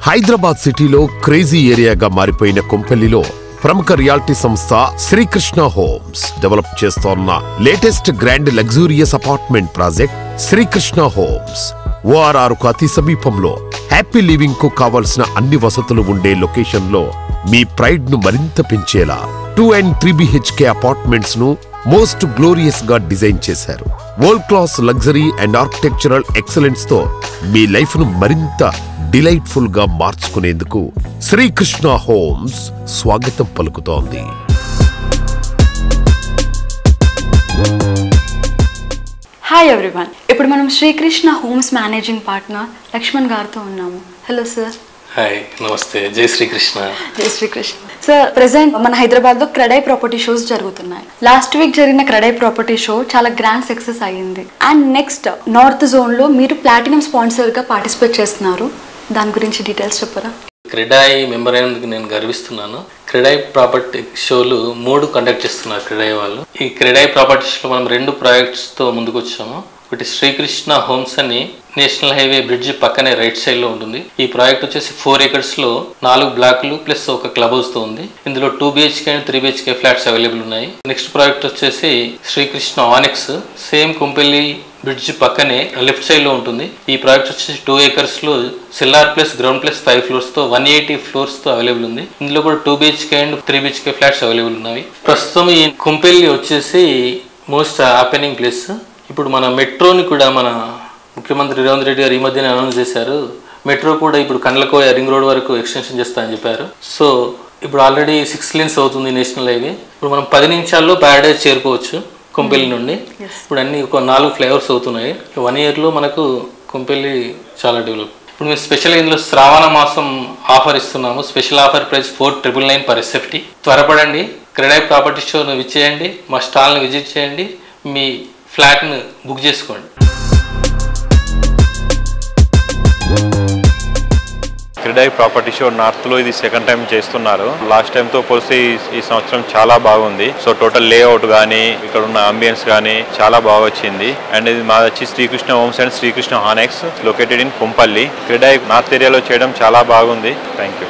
హైదరాబాద్ సిటీలో క్రేజీ ఏరియాగా మారిపోయిన కొంపల్లిలో ప్రముఖ రియాలిటీ సంస్థ శ్రీకృష్ణ హోమ్స్ డెవలప్ చేస్తోన్న latest grand luxurious apartment project Srikrishna homes ఓఆర్ఆర్కు అతి సమీపంలో హ్యాపీ లివింగ్ కు కావలసిన అన్ని వసతులు ఉండే లొకేషన్ లో మీ ప్రైడ్ ను మరింత పెంచేలా 2 and 3 BHK అపార్ట్మెంట్స్ ను మోస్ట్ గ్లోరియస్ గా డిజైన్ చేశారు. World class luxury and architectural excellence తో మీ లైఫ్ ను మరింత డిలైట్ఫుల్ గా మార్చుకునేందుకు శ్రీకృష్ణ హోమ్స్ స్వాగతం పలుకుతోంది. హాయ్ ఎవ్రీవన్, ఇప్పుడు మనం Srikrishna homes managing partner Lakshman గారితో ఉన్నాము. Hello sir. హాయ్, నమస్తే. జై శ్రీకృష్ణ. జై శ్రీకృష్ణ సార్. ప్రెసెంట్ మన హైదరాబాద్ లో క్రెడై ప్రాపర్టీ షోస్ జరుగుతున్నాయి. లాస్ట్ వీక్ జరిగిన క్రెడై ప్రాపర్టీ షో చాలా గ్రాండ్ సక్సెస్ అయ్యింది. అండ్ నెక్స్ట్ నార్త్ జోన్ లో మీరు ప్లాటినం స్పాన్సర్ గా పార్టిసిపేట్ చేస్తున్నారు. దాని గురించి డీటెయిల్స్ చెప్పరా? క్రెడాయి మెంబర్ అయినందుకు నేను గర్విస్తున్నాను. క్రెడాయి ప్రాపర్టీ షోలు 3 కండక్ట్ చేస్తున్నారు క్రెడాయి వాళ్ళు. ఈ క్రెడాయి ప్రాపర్టీ షోలో మనం 2 ప్రాజెక్ట్స్ తో ముందుకు వచ్చాము. ఒకటి శ్రీకృష్ణ హోమ్స్ అని నేషనల్ హైవే బ్రిడ్జ్ పక్కనే రైట్ సైడ్ లో ఉంటుంది. ఈ ప్రాజెక్ట్ వచ్చేసి 4 acres లో 4 బ్లాక్లు ప్లస్ ఒక క్లబ్ హౌస్ తో ఉంది. ఇందులో 2 BHK and 3 BHK flats available ఉన్నాయి. నెక్స్ట్ ప్రాజెక్ట్ వచ్చేసి శ్రీకృష్ణ ఆనెక్స్, సేమ్ కుంపెల్లి బ్రిడ్జ్ పక్కనే లెఫ్ట్ సైడ్ లో ఉంటుంది. ఈ ప్రాజెక్ట్ వచ్చేసి 2 acres లో cellar plus ground plus 5 floors తో 180 floors తో అవైలబుల్ ఉంది. ఇందులో కూడా 2 BHK and 3 BHK flats available ఉన్నాయి. ప్రస్తుతం ఈ కుంపెల్లి వచ్చేసి మోస్ట్ హ్యాపెనింగ్ ప్లేస్. ఇప్పుడు మన మెట్రోని కూడా మన ముఖ్యమంత్రి రేవంత్ రెడ్డి గారు ఈ మధ్యనే అనౌన్స్ చేశారు. మెట్రో కూడా ఇప్పుడు కండ్లకోయ రింగ్ రోడ్ వరకు ఎక్స్టెన్షన్ చేస్తామని చెప్పారు. సో ఇప్పుడు ఆల్రెడీ 6 lanes అవుతుంది నేషనల్ హైవే. ఇప్పుడు మనం 10 నిమిషాల్లో ప్యారడైజ్ చేరుకోవచ్చు కొంపెల్లి నుండి. ఇప్పుడు అన్ని ఒక 4 ఫ్లైఓవర్స్ అవుతున్నాయి. 1 year లో మనకు కొంపెల్లి చాలా డెవలప్. ఇప్పుడు మేము స్పెషల్గా ఇందులో శ్రావణ మాసం ఆఫర్ ఇస్తున్నాము. Special offer price 4,999 per SFT. త్వరపడండి, క్రెడాయి ప్రాపర్టీ షోను విచ్చేయండి, మా స్టాల్ని విజిట్ చేయండి, మీ ఫ్లాట్ను బుక్ చేసుకోండి. క్రెడాయి ప్రాపర్టీ షో నార్త్లో ఇది 2nd time చేస్తున్నారు. లాస్ట్ టైంతో పోలిస్తే ఈ సంవత్సరం చాలా బాగుంది. సో టోటల్ లేఅవుట్ కానీ ఇక్కడ ఉన్న అంబియన్స్ కానీ చాలా బాగా వచ్చింది. అండ్ ఇది మాది వచ్చి Srikrishna homes and Srikrishna annex located in Kompally. CREDAI north ఏరియాలో చేయడం చాలా బాగుంది. Thank you.